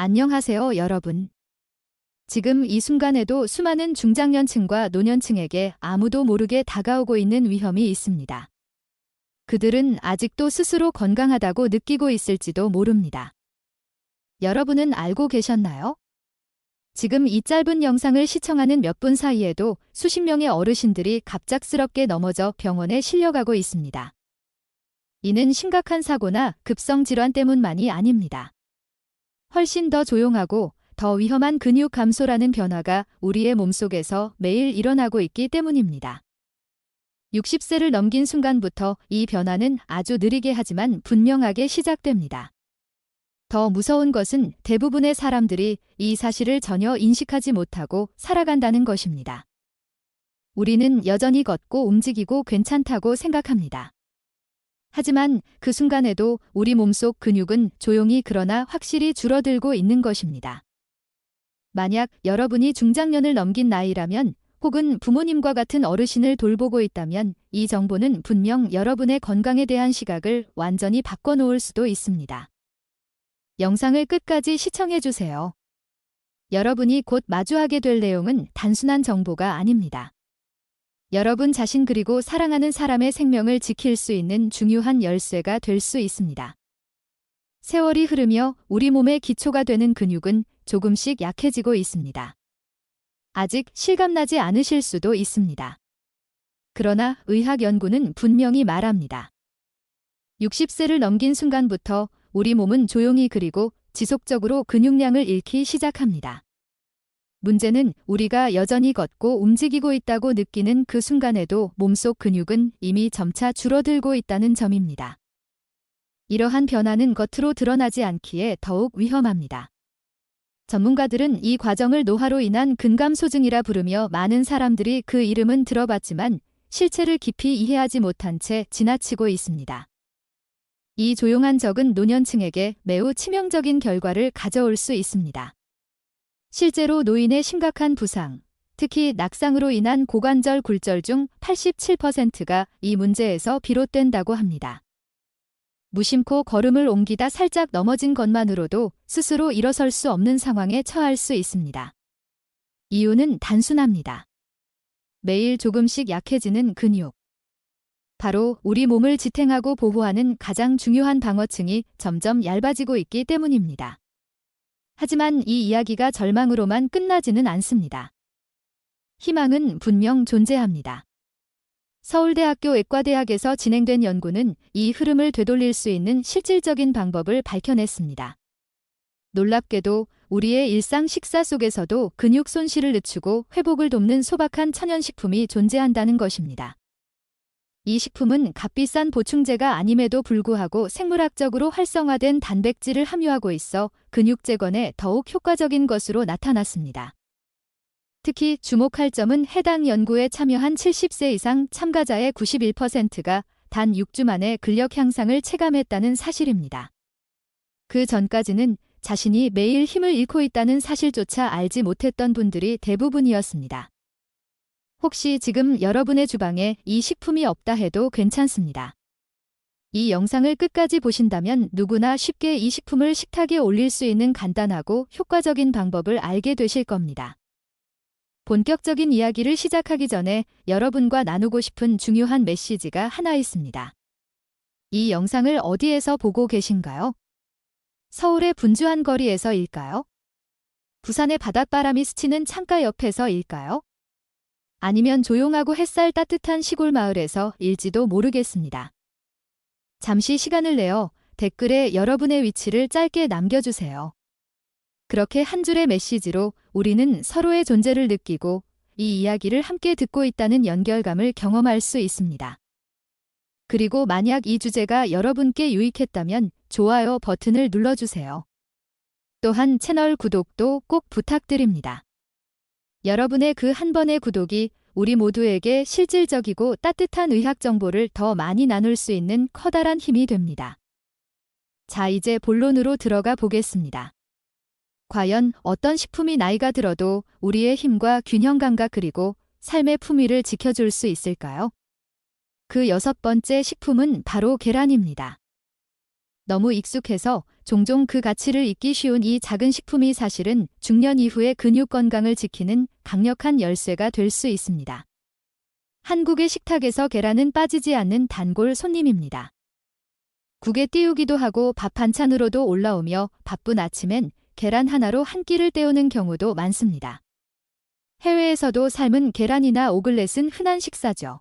안녕하세요, 여러분. 지금 이 순간에도 수많은 중장년층과 노년층에게 아무도 모르게 다가오고 있는 위험이 있습니다. 그들은 아직도 스스로 건강하다고 느끼고 있을지도 모릅니다. 여러분은 알고 계셨나요? 지금 이 짧은 영상을 시청하는 몇 분 사이에도 수십 명의 어르신들이 갑작스럽게 넘어져 병원에 실려가고 있습니다. 이는 심각한 사고나 급성 질환 때문만이 아닙니다. 훨씬 더 조용하고 더 위험한 근육 감소라는 변화가 우리의 몸속에서 매일 일어나고 있기 때문입니다. 60세를 넘긴 순간부터 이 변화는 아주 느리게 하지만 분명하게 시작됩니다. 더 무서운 것은 대부분의 사람들이 이 사실을 전혀 인식하지 못하고 살아간다는 것입니다. 우리는 여전히 걷고 움직이고 괜찮다고 생각합니다. 하지만 그 순간에도 우리 몸속 근육은 조용히 그러나 확실히 줄어들고 있는 것입니다. 만약 여러분이 중장년을 넘긴 나이라면 혹은 부모님과 같은 어르신을 돌보고 있다면 이 정보는 분명 여러분의 건강에 대한 시각을 완전히 바꿔놓을 수도 있습니다. 영상을 끝까지 시청해주세요. 여러분이 곧 마주하게 될 내용은 단순한 정보가 아닙니다. 여러분 자신 그리고 사랑하는 사람의 생명을 지킬 수 있는 중요한 열쇠가 될 수 있습니다. 세월이 흐르며 우리 몸의 기초가 되는 근육은 조금씩 약해지고 있습니다. 아직 실감나지 않으실 수도 있습니다. 그러나 의학 연구는 분명히 말합니다. 60세를 넘긴 순간부터 우리 몸은 조용히 그리고 지속적으로 근육량을 잃기 시작합니다. 문제는 우리가 여전히 걷고 움직이고 있다고 느끼는 그 순간에도 몸속 근육은 이미 점차 줄어들고 있다는 점입니다. 이러한 변화는 겉으로 드러나지 않기에 더욱 위험합니다. 전문가들은 이 과정을 노화로 인한 근감소증이라 부르며 많은 사람들이 그 이름은 들어봤지만 실체를 깊이 이해하지 못한 채 지나치고 있습니다. 이 조용한 적은 노년층에게 매우 치명적인 결과를 가져올 수 있습니다. 실제로 노인의 심각한 부상, 특히 낙상으로 인한 고관절 굴절 중 87%가 이 문제에서 비롯된다고 합니다. 무심코 걸음을 옮기다 살짝 넘어진 것만으로도 스스로 일어설 수 없는 상황에 처할 수 있습니다. 이유는 단순합니다. 매일 조금씩 약해지는 근육. 바로 우리 몸을 지탱하고 보호하는 가장 중요한 방어층이 점점 얇아지고 있기 때문입니다. 하지만 이 이야기가 절망으로만 끝나지는 않습니다. 희망은 분명 존재합니다. 서울대학교 의과대학에서 진행된 연구는 이 흐름을 되돌릴 수 있는 실질적인 방법을 밝혀냈습니다. 놀랍게도 우리의 일상 식사 속에서도 근육 손실을 늦추고 회복을 돕는 소박한 천연식품이 존재한다는 것입니다. 이 식품은 값비싼 보충제가 아님에도 불구하고 생물학적으로 활성화된 단백질을 함유하고 있어 근육 재건에 더욱 효과적인 것으로 나타났습니다. 특히 주목할 점은 해당 연구에 참여한 70세 이상 참가자의 91%가 단 6주 만에 근력 향상을 체감했다는 사실입니다. 그 전까지는 자신이 매일 힘을 잃고 있다는 사실조차 알지 못했던 분들이 대부분이었습니다. 혹시 지금 여러분의 주방에 이 식품이 없다 해도 괜찮습니다. 이 영상을 끝까지 보신다면 누구나 쉽게 이 식품을 식탁에 올릴 수 있는 간단하고 효과적인 방법을 알게 되실 겁니다. 본격적인 이야기를 시작하기 전에 여러분과 나누고 싶은 중요한 메시지가 하나 있습니다. 이 영상을 어디에서 보고 계신가요? 서울의 분주한 거리에서일까요? 부산의 바닷바람이 스치는 창가 옆에서일까요? 아니면 조용하고 햇살 따뜻한 시골 마을에서 일지도 모르겠습니다. 잠시 시간을 내어 댓글에 여러분의 위치를 짧게 남겨주세요. 그렇게 한 줄의 메시지로 우리는 서로의 존재를 느끼고 이 이야기를 함께 듣고 있다는 연결감을 경험할 수 있습니다. 그리고 만약 이 주제가 여러분께 유익했다면 좋아요 버튼을 눌러주세요. 또한 채널 구독도 꼭 부탁드립니다. 여러분의 그 한 번의 구독이 우리 모두에게 실질적이고 따뜻한 의학 정보를 더 많이 나눌 수 있는 커다란 힘이 됩니다. 자, 이제 본론으로 들어가 보겠습니다. 과연 어떤 식품이 나이가 들어도 우리의 힘과 균형 감각 그리고 삶의 품위를 지켜줄 수 있을까요? 그 6번째 식품은 바로 계란입니다. 너무 익숙해서 종종 그 가치를 잊기 쉬운 이 작은 식품이 사실은 중년 이후의 근육 건강을 지키는 강력한 열쇠가 될 수 있습니다. 한국의 식탁에서 계란은 빠지지 않는 단골 손님입니다. 국에 띄우기도 하고 밥 반찬으로도 올라오며 바쁜 아침엔 계란 하나로 한 끼를 때우는 경우도 많습니다. 해외에서도 삶은 계란이나 오믈렛은 흔한 식사죠.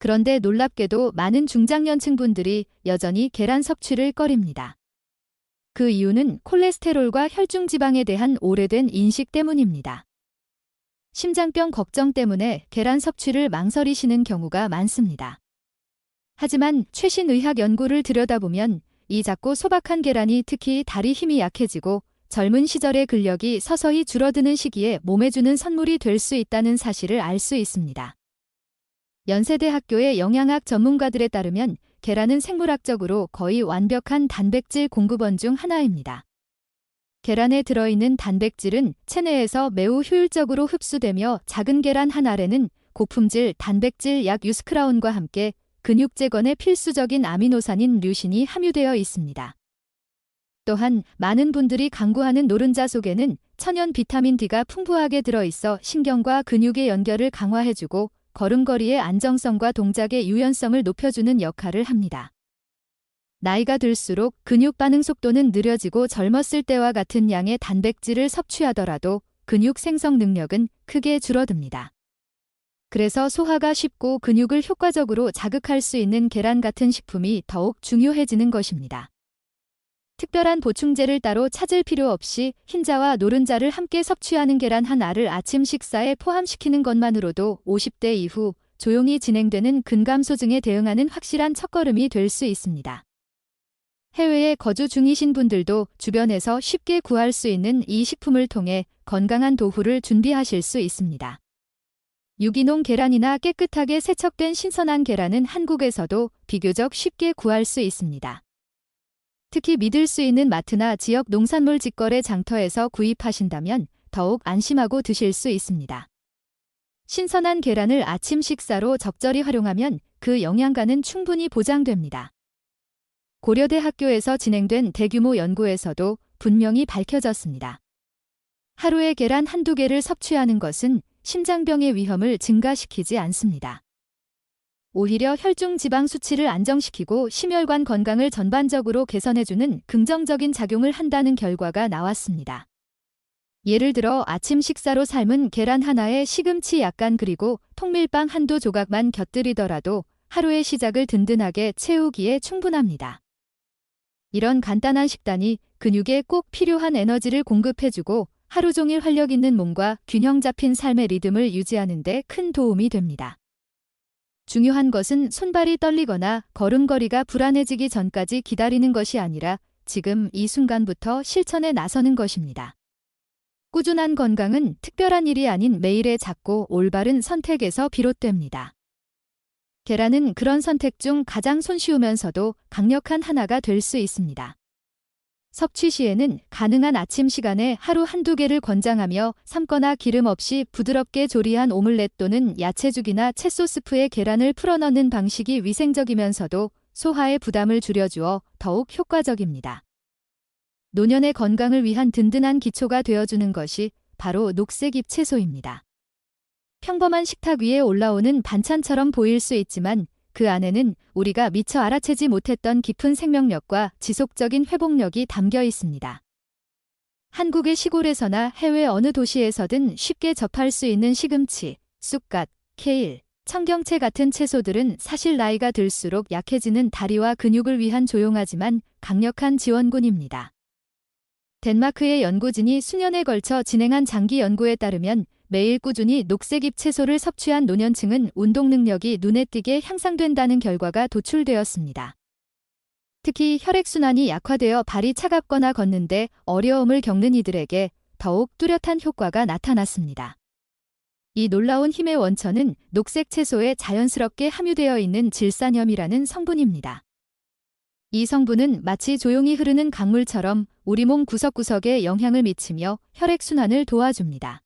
그런데 놀랍게도 많은 중장년층 분들이 여전히 계란 섭취를 꺼립니다. 그 이유는 콜레스테롤과 혈중지방에 대한 오래된 인식 때문입니다. 심장병 걱정 때문에 계란 섭취를 망설이시는 경우가 많습니다. 하지만 최신 의학 연구를 들여다보면 이 작고 소박한 계란이 특히 다리 힘이 약해지고 젊은 시절의 근력이 서서히 줄어드는 시기에 몸에 주는 선물이 될 수 있다는 사실을 알 수 있습니다. 연세대학교의 영양학 전문가들에 따르면 계란은 생물학적으로 거의 완벽한 단백질 공급원 중 하나입니다. 계란에 들어있는 단백질은 체내에서 매우 효율적으로 흡수되며 작은 계란 한 알에는 고품질 단백질 약 6g과 함께 근육 재건에 필수적인 아미노산인 류신이 함유되어 있습니다. 또한 많은 분들이 강구하는 노른자 속에는 천연 비타민 D가 풍부하게 들어있어 신경과 근육의 연결을 강화해주고 걸음걸이의 안정성과 동작의 유연성을 높여주는 역할을 합니다. 나이가 들수록 근육 반응 속도는 느려지고 젊었을 때와 같은 양의 단백질을 섭취하더라도 근육 생성 능력은 크게 줄어듭니다. 그래서 소화가 쉽고 근육을 효과적으로 자극할 수 있는 계란 같은 식품이 더욱 중요해지는 것입니다. 특별한 보충제를 따로 찾을 필요 없이 흰자와 노른자를 함께 섭취하는 계란 한 알을 아침 식사에 포함시키는 것만으로도 50대 이후 조용히 진행되는 근감소증에 대응하는 확실한 첫걸음이 될 수 있습니다. 해외에 거주 중이신 분들도 주변에서 쉽게 구할 수 있는 이 식품을 통해 건강한 도후를 준비하실 수 있습니다. 유기농 계란이나 깨끗하게 세척된 신선한 계란은 한국에서도 비교적 쉽게 구할 수 있습니다. 특히 믿을 수 있는 마트나 지역 농산물 직거래 장터에서 구입하신다면 더욱 안심하고 드실 수 있습니다. 신선한 계란을 아침 식사로 적절히 활용하면 그 영양가는 충분히 보장됩니다. 고려대 학교에서 진행된 대규모 연구에서도 분명히 밝혀졌습니다. 하루에 계란 한두 개를 섭취하는 것은 심장병의 위험을 증가시키지 않습니다. 오히려 혈중 지방 수치를 안정시키고 심혈관 건강을 전반적으로 개선해주는 긍정적인 작용을 한다는 결과가 나왔습니다. 예를 들어 아침 식사로 삶은 계란 하나에 시금치 약간 그리고 통밀빵 한두 조각만 곁들이더라도 하루의 시작을 든든하게 채우기에 충분합니다. 이런 간단한 식단이 근육에 꼭 필요한 에너지를 공급해주고 하루 종일 활력 있는 몸과 균형 잡힌 삶의 리듬을 유지하는 데 큰 도움이 됩니다. 중요한 것은 손발이 떨리거나 걸음걸이가 불안해지기 전까지 기다리는 것이 아니라 지금 이 순간부터 실천에 나서는 것입니다. 꾸준한 건강은 특별한 일이 아닌 매일의 작고 올바른 선택에서 비롯됩니다. 계란은 그런 선택 중 가장 손쉬우면서도 강력한 하나가 될 수 있습니다. 섭취 시에는 가능한 아침 시간에 하루 한두 개를 권장하며 삶거나 기름 없이 부드럽게 조리한 오믈렛 또는 야채죽이나 채소 스프에 계란을 풀어넣는 방식이 위생적이면서도 소화의 부담을 줄여주어 더욱 효과적입니다. 노년의 건강을 위한 든든한 기초가 되어주는 것이 바로 녹색잎 채소입니다. 평범한 식탁 위에 올라오는 반찬처럼 보일 수 있지만 그 안에는 우리가 미처 알아채지 못했던 깊은 생명력과 지속적인 회복력이 담겨 있습니다. 한국의 시골에서나 해외 어느 도시에서든 쉽게 접할 수 있는 시금치, 쑥갓, 케일, 청경채 같은 채소들은 사실 나이가 들수록 약해지는 다리와 근육을 위한 조용하지만 강력한 지원군입니다. 덴마크의 연구진이 수년에 걸쳐 진행한 장기 연구에 따르면 매일 꾸준히 녹색잎 채소를 섭취한 노년층은 운동 능력이 눈에 띄게 향상된다는 결과가 도출되었습니다. 특히 혈액순환이 약화되어 발이 차갑거나 걷는데 어려움을 겪는 이들에게 더욱 뚜렷한 효과가 나타났습니다. 이 놀라운 힘의 원천은 녹색 채소에 자연스럽게 함유되어 있는 질산염이라는 성분입니다. 이 성분은 마치 조용히 흐르는 강물처럼 우리 몸 구석구석에 영향을 미치며 혈액순환을 도와줍니다.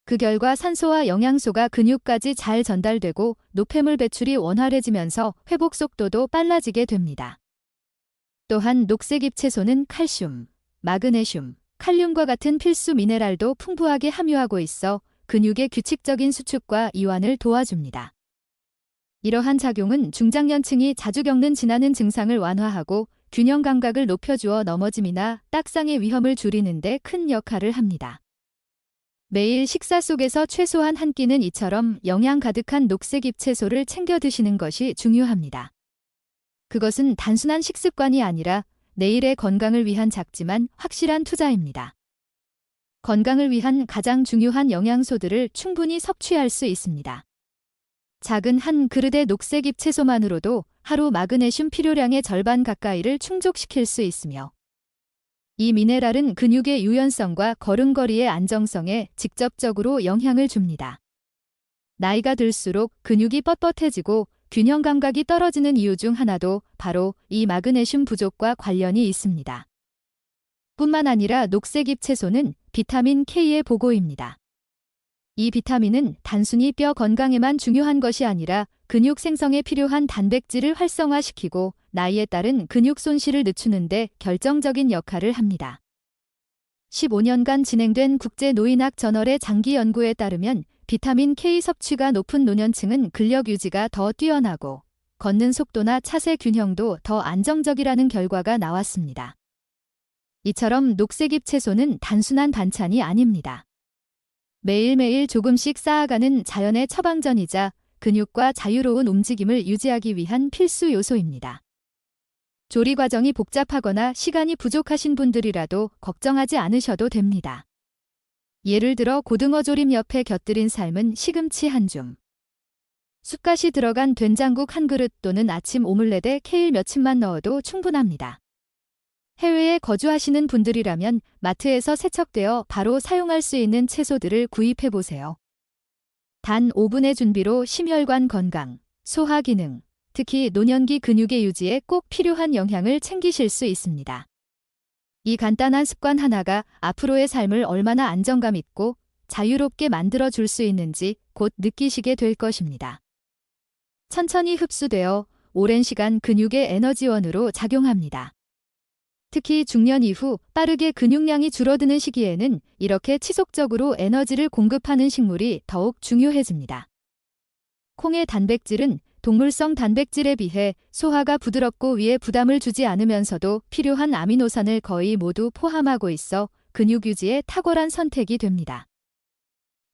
그 결과 산소와 영양소가 근육까지 잘 전달되고 노폐물 배출이 원활해지면서 회복 속도도 빨라지게 됩니다. 또한 녹색잎 채소는 칼슘, 마그네슘, 칼륨과 같은 필수 미네랄도 풍부하게 함유하고 있어 근육의 규칙적인 수축과 이완을 도와줍니다. 이러한 작용은 중장년층이 자주 겪는 지나는 증상을 완화하고 균형 감각을 높여주어 넘어짐이나 딱상의 위험을 줄이는 데 큰 역할을 합니다. 매일 식사 속에서 최소한 한 끼는 이처럼 영양 가득한 녹색잎 채소를 챙겨 드시는 것이 중요합니다. 그것은 단순한 식습관이 아니라 내일의 건강을 위한 작지만 확실한 투자입니다. 건강을 위한 가장 중요한 영양소들을 충분히 섭취할 수 있습니다. 작은 한 그릇의 녹색잎 채소만으로도 하루 마그네슘 필요량의 절반 가까이를 충족시킬 수 있으며 이 미네랄은 근육의 유연성과 걸음걸이의 안정성에 직접적으로 영향을 줍니다. 나이가 들수록 근육이 뻣뻣해지고 균형 감각이 떨어지는 이유 중 하나도 바로 이 마그네슘 부족과 관련이 있습니다. 뿐만 아니라 녹색잎 채소는 비타민 K의 보고입니다. 이 비타민은 단순히 뼈 건강에만 중요한 것이 아니라 근육 생성에 필요한 단백질을 활성화시키고 나이에 따른 근육 손실을 늦추는 데 결정적인 역할을 합니다. 15년간 진행된 국제노인학 저널의 장기 연구에 따르면 비타민 K 섭취가 높은 노년층은 근력 유지가 더 뛰어나고 걷는 속도나 차세 균형도 더 안정적이라는 결과가 나왔습니다. 이처럼 녹색잎 채소는 단순한 반찬이 아닙니다. 매일매일 조금씩 쌓아가는 자연의 처방전이자 근육과 자유로운 움직임을 유지하기 위한 필수 요소입니다. 조리 과정이 복잡하거나 시간이 부족하신 분들이라도 걱정하지 않으셔도 됩니다. 예를 들어 고등어 조림 옆에 곁들인 삶은 시금치 한 줌, 쑥갓이 들어간 된장국 한 그릇 또는 아침 오믈렛에 케일 몇 칩만 넣어도 충분합니다. 해외에 거주하시는 분들이라면 마트에서 세척되어 바로 사용할 수 있는 채소들을 구입해보세요. 단 5분의 준비로 심혈관 건강, 소화 기능, 특히 노년기 근육의 유지에 꼭 필요한 영양을 챙기실 수 있습니다. 이 간단한 습관 하나가 앞으로의 삶을 얼마나 안정감 있고 자유롭게 만들어줄 수 있는지 곧 느끼시게 될 것입니다. 천천히 흡수되어 오랜 시간 근육의 에너지원으로 작용합니다. 특히 중년 이후 빠르게 근육량이 줄어드는 시기에는 이렇게 지속적으로 에너지를 공급하는 식물이 더욱 중요해집니다. 콩의 단백질은 동물성 단백질에 비해 소화가 부드럽고 위에 부담을 주지 않으면서도 필요한 아미노산을 거의 모두 포함하고 있어 근육 유지에 탁월한 선택이 됩니다.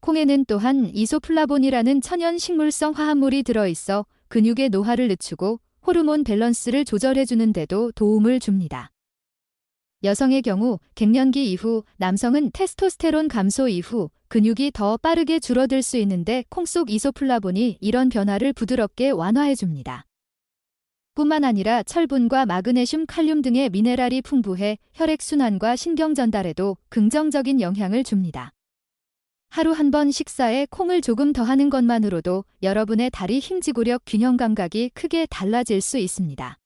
콩에는 또한 이소플라본이라는 천연 식물성 화합물이 들어있어 근육의 노화를 늦추고 호르몬 밸런스를 조절해주는 데도 도움을 줍니다. 여성의 경우 갱년기 이후, 남성은 테스토스테론 감소 이후 근육이 더 빠르게 줄어들 수 있는데 콩 속 이소플라본이 이런 변화를 부드럽게 완화해줍니다. 뿐만 아니라 철분과 마그네슘, 칼륨 등의 미네랄이 풍부해 혈액순환과 신경 전달에도 긍정적인 영향을 줍니다. 하루 한 번 식사에 콩을 조금 더하는 것만으로도 여러분의 다리 힘지구력 균형 감각이 크게 달라질 수 있습니다.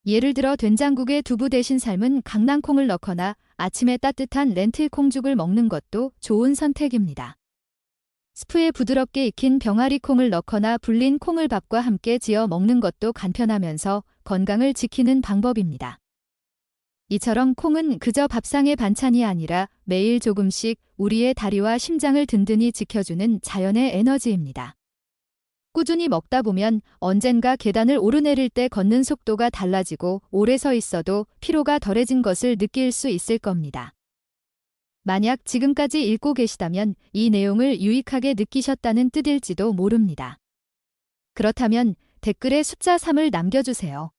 예를 들어 된장국에 두부 대신 삶은 강낭콩을 넣거나 아침에 따뜻한 렌틸 콩죽을 먹는 것도 좋은 선택입니다. 스프에 부드럽게 익힌 병아리 콩을 넣거나 불린 콩을밥과 함께 지어 먹는 것도 간편하면서 건강을 지키는 방법입니다. 이처럼 콩은 그저 밥상의 반찬이 아니라 매일 조금씩 우리의 다리와 심장을 든든히 지켜주는 자연의 에너지입니다. 꾸준히 먹다 보면 언젠가 계단을 오르내릴 때 걷는 속도가 달라지고 오래 서 있어도 피로가 덜해진 것을 느낄 수 있을 겁니다. 만약 지금까지 읽고 계시다면 이 내용을 유익하게 느끼셨다는 뜻일지도 모릅니다. 그렇다면 댓글에 숫자 3을 남겨주세요.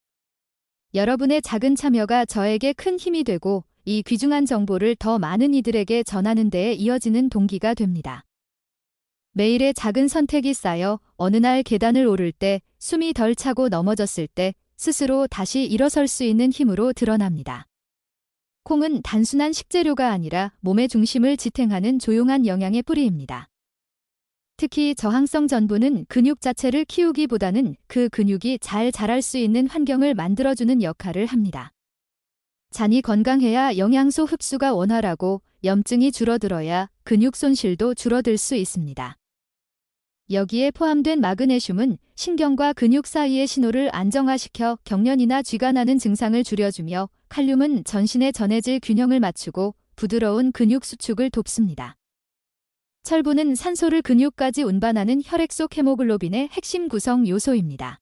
여러분의 작은 참여가 저에게 큰 힘이 되고 이 귀중한 정보를 더 많은 이들에게 전하는 데에 이어지는 동기가 됩니다. 매일의 작은 선택이 쌓여 어느 날 계단을 오를 때, 숨이 덜 차고 넘어졌을 때 스스로 다시 일어설 수 있는 힘으로 드러납니다. 콩은 단순한 식재료가 아니라 몸의 중심을 지탱하는 조용한 영양의 뿌리입니다. 특히 저항성 전분은 근육 자체를 키우기보다는 그 근육이 잘 자랄 수 있는 환경을 만들어주는 역할을 합니다. 잔이 건강해야 영양소 흡수가 원활하고 염증이 줄어들어야 근육 손실도 줄어들 수 있습니다. 여기에 포함된 마그네슘은 신경과 근육 사이의 신호를 안정화시켜 경련이나 쥐가 나는 증상을 줄여주며 칼륨은 전신의 전해질 균형을 맞추고 부드러운 근육 수축을 돕습니다. 철분은 산소를 근육까지 운반하는 혈액 속 헤모글로빈의 핵심 구성 요소입니다.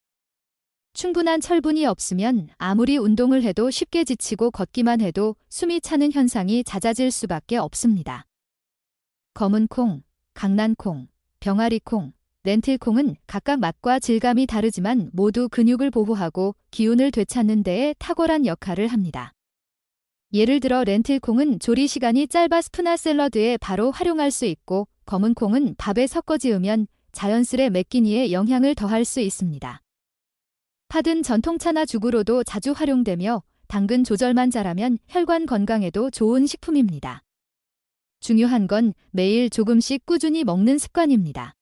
충분한 철분이 없으면 아무리 운동을 해도 쉽게 지치고 걷기만 해도 숨이 차는 현상이 잦아질 수밖에 없습니다. 검은 콩, 강난콩, 병아리콩, 렌틸콩은 각각 맛과 질감이 다르지만 모두 근육을 보호하고 기운을 되찾는 데에 탁월한 역할을 합니다. 예를 들어 렌틸콩은 조리 시간이 짧아 스프나 샐러드에 바로 활용할 수 있고 검은 콩은 밥에 섞어 지으면 자연스레 매끼니에 영향을 더할 수 있습니다. 팥은 전통차나 죽으로도 자주 활용되며 당근 조절만 잘하면 혈관 건강에도 좋은 식품입니다. 중요한 건 매일 조금씩 꾸준히 먹는 습관입니다.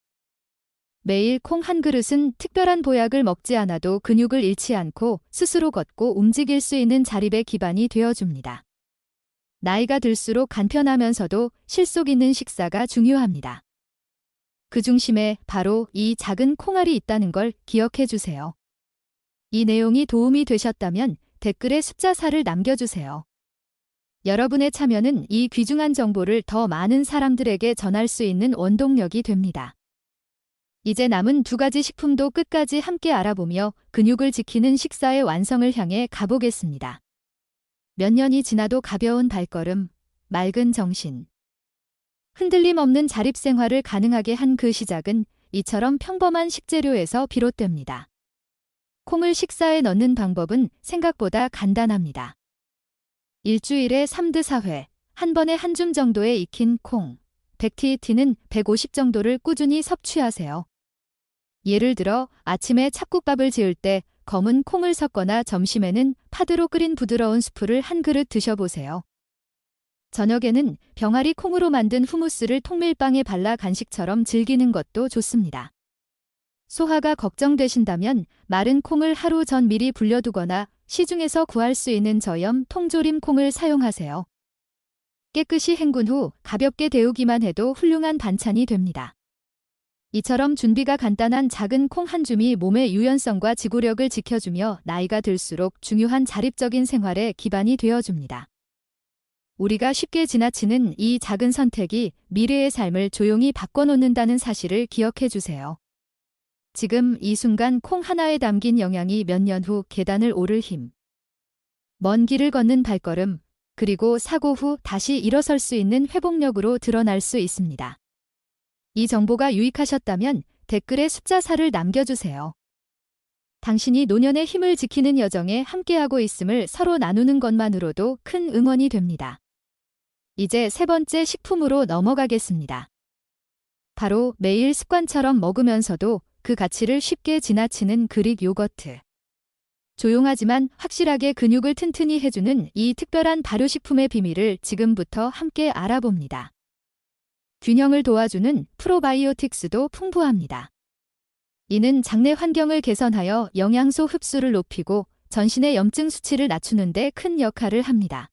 매일 콩 한 그릇은 특별한 보약을 먹지 않아도 근육을 잃지 않고 스스로 걷고 움직일 수 있는 자립의 기반이 되어줍니다. 나이가 들수록 간편하면서도 실속 있는 식사가 중요합니다. 그 중심에 바로 이 작은 콩알이 있다는 걸 기억해 주세요. 이 내용이 도움이 되셨다면 댓글에 숫자 4를 남겨주세요. 여러분의 참여는 이 귀중한 정보를 더 많은 사람들에게 전할 수 있는 원동력이 됩니다. 이제 남은 2가지 식품도 끝까지 함께 알아보며 근육을 지키는 식사의 완성을 향해 가보겠습니다. 몇 년이 지나도 가벼운 발걸음, 맑은 정신. 흔들림 없는 자립생활을 가능하게 한 그 시작은 이처럼 평범한 식재료에서 비롯됩니다. 콩을 식사에 넣는 방법은 생각보다 간단합니다. 일주일에 3드 4회, 한 번에 한 줌 정도의 익힌 콩, 백티이티는 150 정도를 꾸준히 섭취하세요. 예를 들어 아침에 찹국밥을 지을 때 검은 콩을 섞거나 점심에는 팥으로 끓인 부드러운 수프를 한 그릇 드셔보세요. 저녁에는 병아리 콩으로 만든 후무스를 통밀빵에 발라 간식처럼 즐기는 것도 좋습니다. 소화가 걱정되신다면 마른 콩을 하루 전 미리 불려두거나 시중에서 구할 수 있는 저염 통조림 콩을 사용하세요. 깨끗이 헹군 후 가볍게 데우기만 해도 훌륭한 반찬이 됩니다. 이처럼 준비가 간단한 작은 콩 한 줌이 몸의 유연성과 지구력을 지켜주며 나이가 들수록 중요한 자립적인 생활의 기반이 되어줍니다. 우리가 쉽게 지나치는 이 작은 선택이 미래의 삶을 조용히 바꿔놓는다는 사실을 기억해 주세요. 지금 이 순간 콩 하나에 담긴 영양이 몇 년 후 계단을 오를 힘. 먼 길을 걷는 발걸음, 그리고 사고 후 다시 일어설 수 있는 회복력으로 드러날 수 있습니다. 이 정보가 유익하셨다면 댓글에 숫자 4를 남겨주세요. 당신이 노년의 힘을 지키는 여정에 함께하고 있음을 서로 나누는 것만으로도 큰 응원이 됩니다. 이제 3번째 식품으로 넘어가겠습니다. 바로 매일 습관처럼 먹으면서도 그 가치를 쉽게 지나치는 그릭 요거트. 조용하지만 확실하게 근육을 튼튼히 해주는 이 특별한 발효식품의 비밀을 지금부터 함께 알아봅니다. 균형을 도와주는 프로바이오틱스도 풍부합니다. 이는 장내 환경을 개선하여 영양소 흡수를 높이고 전신의 염증 수치를 낮추는 데 큰 역할을 합니다.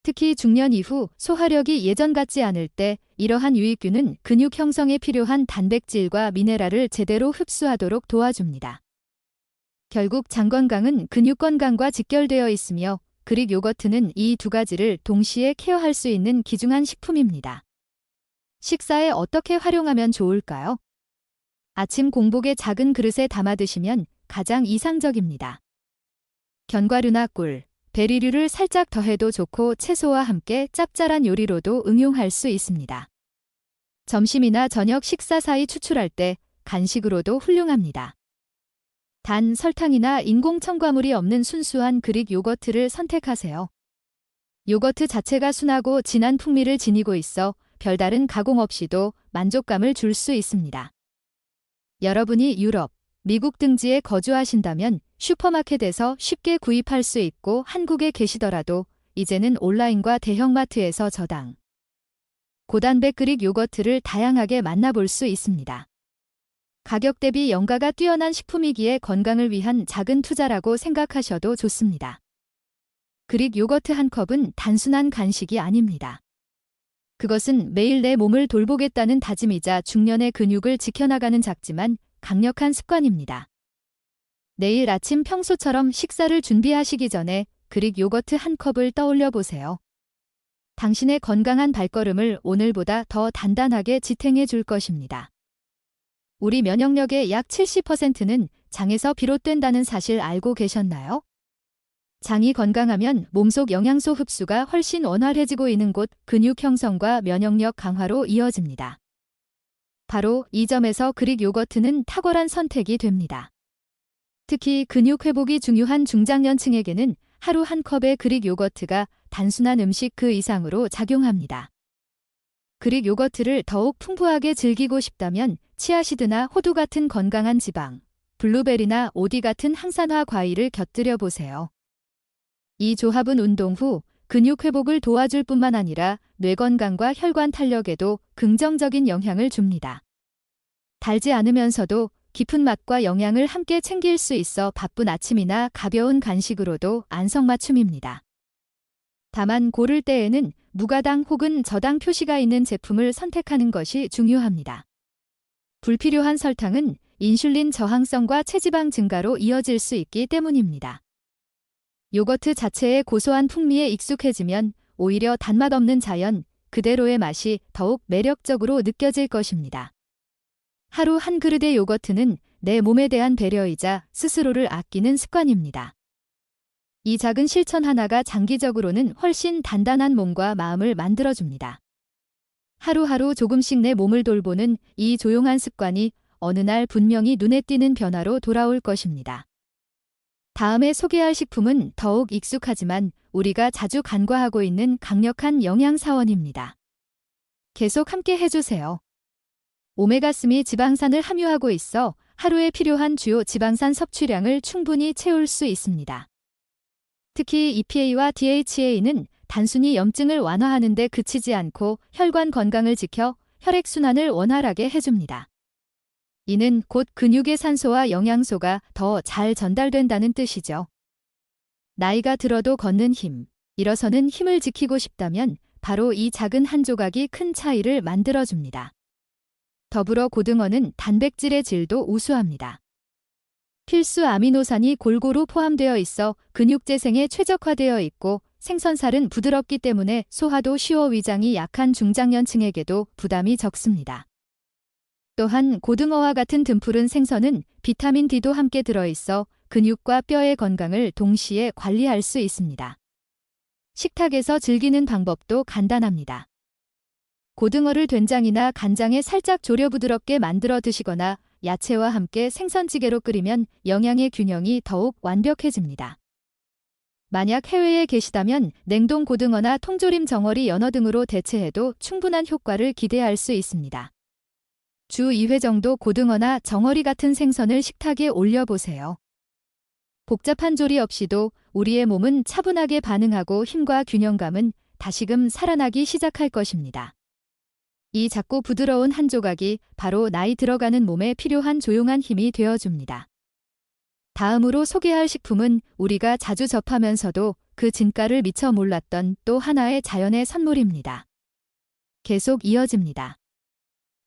특히 중년 이후 소화력이 예전 같지 않을 때 이러한 유익균은 근육 형성에 필요한 단백질과 미네랄을 제대로 흡수하도록 도와줍니다. 결국 장 건강은 근육 건강과 직결되어 있으며 그릭 요거트는 이 2가지를 동시에 케어할 수 있는 귀중한 식품입니다. 식사에 어떻게 활용하면 좋을까요? 아침 공복에 작은 그릇에 담아 드시면 가장 이상적입니다. 견과류나 꿀, 베리류를 살짝 더해도 좋고 채소와 함께 짭짤한 요리로도 응용할 수 있습니다. 점심이나 저녁 식사 사이 추출할 때 간식으로도 훌륭합니다. 단, 설탕이나 인공 첨가물이 없는 순수한 그릭 요거트를 선택하세요. 요거트 자체가 순하고 진한 풍미를 지니고 있어 별다른 가공 없이도 만족감을 줄 수 있습니다. 여러분이 유럽, 미국 등지에 거주하신다면 슈퍼마켓에서 쉽게 구입할 수 있고 한국에 계시더라도 이제는 온라인과 대형마트에서 저당, 고단백 그릭 요거트를 다양하게 만나볼 수 있습니다. 가격 대비 영가가 뛰어난 식품이기에 건강을 위한 작은 투자라고 생각하셔도 좋습니다. 그릭 요거트 한 컵은 단순한 간식이 아닙니다. 그것은 매일 내 몸을 돌보겠다는 다짐이자 중년의 근육을 지켜나가는 작지만 강력한 습관입니다. 내일 아침 평소처럼 식사를 준비하시기 전에 그릭 요거트 한 컵을 떠올려 보세요. 당신의 건강한 발걸음을 오늘보다 더 단단하게 지탱해 줄 것입니다. 우리 면역력의 약 70%는 장에서 비롯된다는 사실 알고 계셨나요? 장이 건강하면 몸속 영양소 흡수가 훨씬 원활해지고 있는 곳 근육 형성과 면역력 강화로 이어집니다. 바로 이 점에서 그릭 요거트는 탁월한 선택이 됩니다. 특히 근육 회복이 중요한 중장년층에게는 하루 한 컵의 그릭 요거트가 단순한 음식 그 이상으로 작용합니다. 그릭 요거트를 더욱 풍부하게 즐기고 싶다면 치아시드나 호두 같은 건강한 지방, 블루베리나 오디 같은 항산화 과일을 곁들여 보세요. 이 조합은 운동 후 근육 회복을 도와줄 뿐만 아니라 뇌 건강과 혈관 탄력에도 긍정적인 영향을 줍니다. 달지 않으면서도 깊은 맛과 영양을 함께 챙길 수 있어 바쁜 아침이나 가벼운 간식으로도 안성맞춤입니다. 다만 고를 때에는 무가당 혹은 저당 표시가 있는 제품을 선택하는 것이 중요합니다. 불필요한 설탕은 인슐린 저항성과 체지방 증가로 이어질 수 있기 때문입니다. 요거트 자체의 고소한 풍미에 익숙해지면 오히려 단맛 없는 자연 그대로의 맛이 더욱 매력적으로 느껴질 것입니다. 하루 한 그릇의 요거트는 내 몸에 대한 배려이자 스스로를 아끼는 습관입니다. 이 작은 실천 하나가 장기적으로는 훨씬 단단한 몸과 마음을 만들어줍니다. 하루하루 조금씩 내 몸을 돌보는 이 조용한 습관이 어느 날 분명히 눈에 띄는 변화로 돌아올 것입니다. 다음에 소개할 식품은 더욱 익숙하지만 우리가 자주 간과하고 있는 강력한 영양사원입니다. 계속 함께 해주세요. 오메가3 지방산을 함유하고 있어 하루에 필요한 주요 지방산 섭취량을 충분히 채울 수 있습니다. 특히 EPA와 DHA는 단순히 염증을 완화하는 데 그치지 않고 혈관 건강을 지켜 혈액순환을 원활하게 해줍니다. 이는 곧 근육의 산소와 영양소가 더 잘 전달된다는 뜻이죠. 나이가 들어도 걷는 힘, 일어서는 힘을 지키고 싶다면 바로 이 작은 한 조각이 큰 차이를 만들어줍니다. 더불어 고등어는 단백질의 질도 우수합니다. 필수 아미노산이 골고루 포함되어 있어 근육 재생에 최적화되어 있고 생선살은 부드럽기 때문에 소화도 쉬워 위장이 약한 중장년층에게도 부담이 적습니다. 또한 고등어와 같은 등푸른 생선은 비타민 D도 함께 들어있어 근육과 뼈의 건강을 동시에 관리할 수 있습니다. 식탁에서 즐기는 방법도 간단합니다. 고등어를 된장이나 간장에 살짝 졸여 부드럽게 만들어 드시거나 야채와 함께 생선찌개로 끓이면 영양의 균형이 더욱 완벽해집니다. 만약 해외에 계시다면 냉동 고등어나 통조림 정어리 연어 등으로 대체해도 충분한 효과를 기대할 수 있습니다. 주 2회 정도 고등어나 정어리 같은 생선을 식탁에 올려보세요. 복잡한 조리 없이도 우리의 몸은 차분하게 반응하고 힘과 균형감은 다시금 살아나기 시작할 것입니다. 이 작고 부드러운 한 조각이 바로 나이 들어가는 몸에 필요한 조용한 힘이 되어줍니다. 다음으로 소개할 식품은 우리가 자주 접하면서도 그 진가를 미처 몰랐던 또 하나의 자연의 선물입니다. 계속 이어집니다.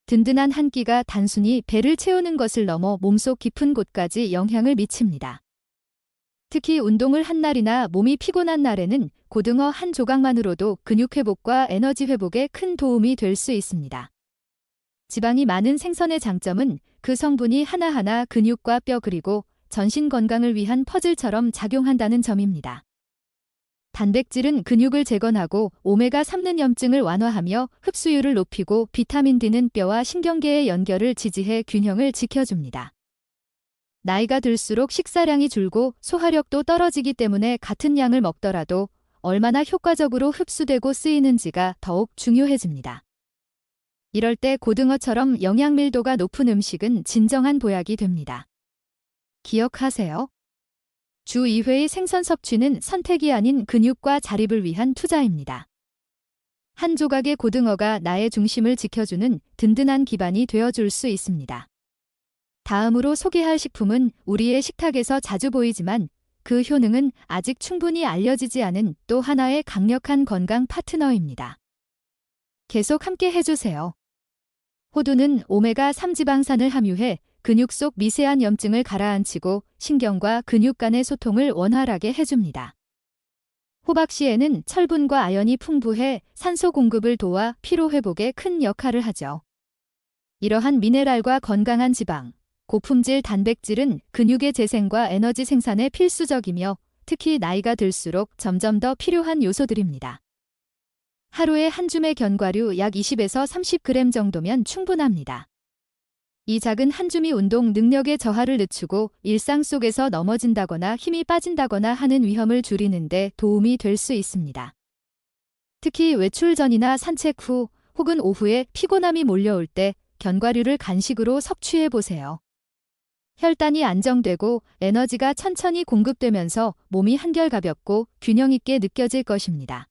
든든한 한 끼가 단순히 배를 채우는 것을 넘어 몸속 깊은 곳까지 영향을 미칩니다. 특히 운동을 한 날이나 몸이 피곤한 날에는 고등어 한 조각만으로도 근육 회복과 에너지 회복에 큰 도움이 될 수 있습니다. 지방이 많은 생선의 장점은 그 성분이 하나하나 근육과 뼈 그리고 전신 건강을 위한 퍼즐처럼 작용한다는 점입니다. 단백질은 근육을 재건하고 오메가3는 염증을 완화하며 흡수율을 높이고 비타민 D는 뼈와 신경계의 연결을 지지해 균형을 지켜줍니다. 나이가 들수록 식사량이 줄고 소화력도 떨어지기 때문에 같은 양을 먹더라도 얼마나 효과적으로 흡수되고 쓰이는지가 더욱 중요해집니다. 이럴 때 고등어처럼 영양 밀도가 높은 음식은 진정한 보약이 됩니다. 기억하세요. 주 2회의 생선 섭취는 선택이 아닌 근육과 자립을 위한 투자입니다. 한 조각의 고등어가 나의 중심을 지켜주는 든든한 기반이 되어줄 수 있습니다. 다음으로 소개할 식품은 우리의 식탁에서 자주 보이지만 그 효능은 아직 충분히 알려지지 않은 또 하나의 강력한 건강 파트너입니다. 계속 함께 해주세요. 호두는 오메가3 지방산을 함유해 근육 속 미세한 염증을 가라앉히고 신경과 근육 간의 소통을 원활하게 해줍니다. 호박씨에는 철분과 아연이 풍부해 산소 공급을 도와 피로 회복에 큰 역할을 하죠. 이러한 미네랄과 건강한 지방, 고품질 단백질은 근육의 재생과 에너지 생산에 필수적이며 특히 나이가 들수록 점점 더 필요한 요소들입니다. 하루에 한 줌의 견과류 약 20에서 30g 정도면 충분합니다. 이 작은 한 줌이 운동 능력의 저하를 늦추고 일상 속에서 넘어진다거나 힘이 빠진다거나 하는 위험을 줄이는 데 도움이 될 수 있습니다. 특히 외출 전이나 산책 후 혹은 오후에 피곤함이 몰려올 때 견과류를 간식으로 섭취해 보세요. 혈당이 안정되고 에너지가 천천히 공급되면서 몸이 한결 가볍고 균형 있게 느껴질 것입니다.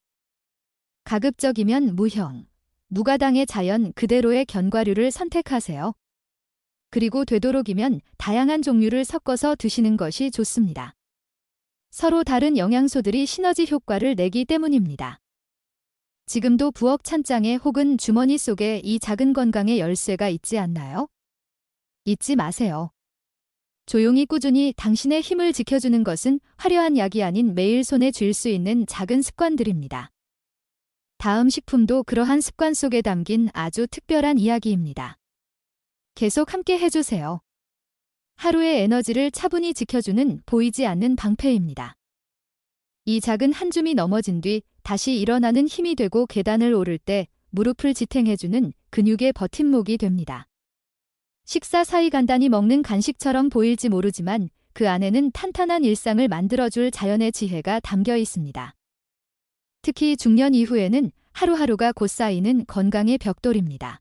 가급적이면 무형, 무가당의 자연 그대로의 견과류를 선택하세요. 그리고 되도록이면 다양한 종류를 섞어서 드시는 것이 좋습니다. 서로 다른 영양소들이 시너지 효과를 내기 때문입니다. 지금도 부엌 찬장에 혹은 주머니 속에 이 작은 건강의 열쇠가 있지 않나요? 잊지 마세요. 조용히 꾸준히 당신의 힘을 지켜주는 것은 화려한 약이 아닌 매일 손에 쥘 수 있는 작은 습관들입니다. 다음 식품도 그러한 습관 속에 담긴 아주 특별한 이야기입니다. 계속 함께 해주세요. 하루의 에너지를 차분히 지켜주는 보이지 않는 방패입니다. 이 작은 한 줌이 넘어진 뒤 다시 일어나는 힘이 되고 계단을 오를 때 무릎을 지탱해주는 근육의 버팀목이 됩니다. 식사 사이 간단히 먹는 간식처럼 보일지 모르지만 그 안에는 탄탄한 일상을 만들어줄 자연의 지혜가 담겨 있습니다. 특히 중년 이후에는 하루하루가 곧 쌓이는 건강의 벽돌입니다.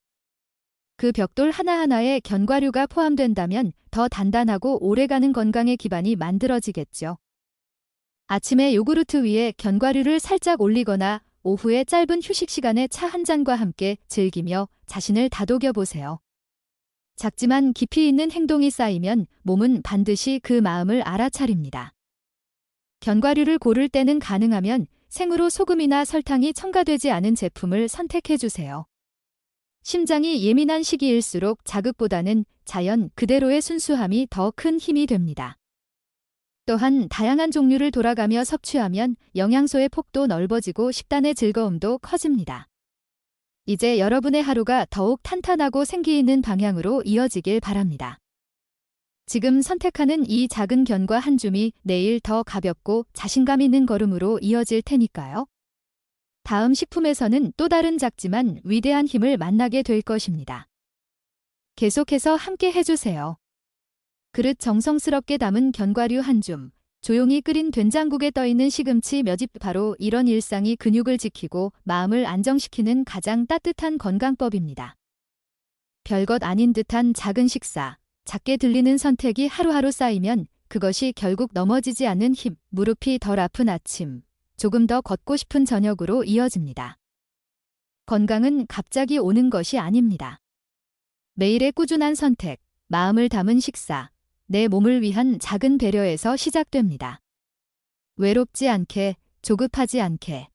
그 벽돌 하나하나에 견과류가 포함된다면 더 단단하고 오래가는 건강의 기반이 만들어지겠죠. 아침에 요구르트 위에 견과류를 살짝 올리거나 오후에 짧은 휴식 시간에 차 한 잔과 함께 즐기며 자신을 다독여 보세요. 작지만 깊이 있는 행동이 쌓이면 몸은 반드시 그 마음을 알아차립니다. 견과류를 고를 때는 가능하면 생으로 소금이나 설탕이 첨가되지 않은 제품을 선택해 주세요. 심장이 예민한 시기일수록 자극보다는 자연 그대로의 순수함이 더 큰 힘이 됩니다. 또한 다양한 종류를 돌아가며 섭취하면 영양소의 폭도 넓어지고 식단의 즐거움도 커집니다. 이제 여러분의 하루가 더욱 탄탄하고 생기 있는 방향으로 이어지길 바랍니다. 지금 선택하는 이 작은 견과 한 줌이 내일 더 가볍고 자신감 있는 걸음으로 이어질 테니까요. 다음 식품에서는 또 다른 작지만 위대한 힘을 만나게 될 것입니다. 계속해서 함께 해주세요. 그릇 정성스럽게 담은 견과류 한 줌, 조용히 끓인 된장국에 떠있는 시금치 몇 입 바로 이런 일상이 근육을 지키고 마음을 안정시키는 가장 따뜻한 건강법입니다. 별것 아닌 듯한 작은 식사, 작게 들리는 선택이 하루하루 쌓이면 그것이 결국 넘어지지 않는 힘, 무릎이 덜 아픈 아침, 조금 더 걷고 싶은 저녁으로 이어집니다. 건강은 갑자기 오는 것이 아닙니다. 매일의 꾸준한 선택, 마음을 담은 식사, 내 몸을 위한 작은 배려에서 시작됩니다. 외롭지 않게, 조급하지 않게.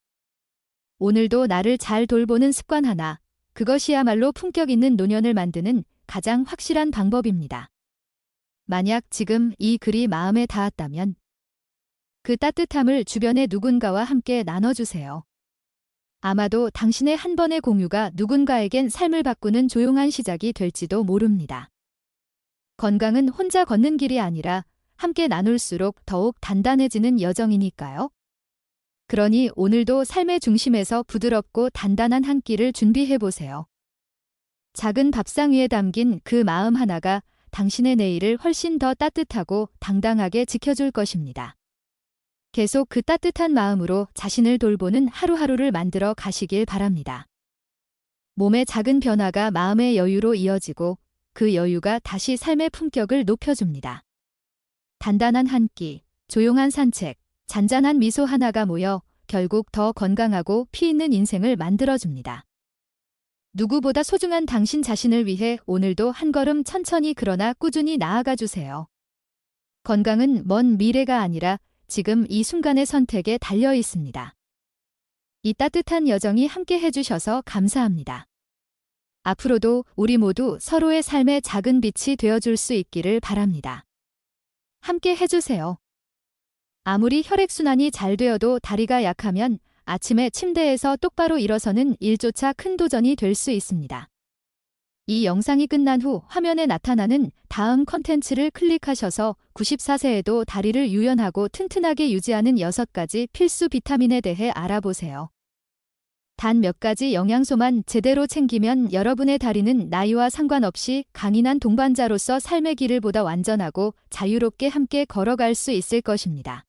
오늘도 나를 잘 돌보는 습관 하나, 그것이야말로 품격 있는 노년을 만드는 가장 확실한 방법입니다. 만약 지금 이 글이 마음에 닿았다면 그 따뜻함을 주변의 누군가와 함께 나눠주세요. 아마도 당신의 한 번의 공유가 누군가에겐 삶을 바꾸는 조용한 시작이 될지도 모릅니다. 건강은 혼자 걷는 길이 아니라 함께 나눌수록 더욱 단단해지는 여정이니까요. 그러니 오늘도 삶의 중심에서 부드럽고 단단한 한 끼를 준비해보세요. 작은 밥상 위에 담긴 그 마음 하나가 당신의 내일을 훨씬 더 따뜻하고 당당하게 지켜줄 것입니다. 계속 그 따뜻한 마음으로 자신을 돌보는 하루하루를 만들어 가시길 바랍니다. 몸의 작은 변화가 마음의 여유로 이어지고 그 여유가 다시 삶의 품격을 높여줍니다. 단단한 한 끼, 조용한 산책, 잔잔한 미소 하나가 모여 결국 더 건강하고 피 있는 인생을 만들어줍니다. 누구보다 소중한 당신 자신을 위해 오늘도 한 걸음 천천히 그러나 꾸준히 나아가 주세요. 건강은 먼 미래가 아니라 지금 이 순간의 선택에 달려 있습니다. 이 따뜻한 여정이 함께 해주셔서 감사합니다. 앞으로도 우리 모두 서로의 삶의 작은 빛이 되어줄 수 있기를 바랍니다. 함께 해주세요. 아무리 혈액순환이 잘 되어도 다리가 약하면 아침에 침대에서 똑바로 일어서는 일조차 큰 도전이 될 수 있습니다. 이 영상이 끝난 후 화면에 나타나는 다음 컨텐츠를 클릭하셔서 94세에도 다리를 유연하고 튼튼하게 유지하는 6가지 필수 비타민에 대해 알아보세요. 단 몇 가지 영양소만 제대로 챙기면 여러분의 다리는 나이와 상관없이 강인한 동반자로서 삶의 길을 보다 완전하고 자유롭게 함께 걸어갈 수 있을 것입니다.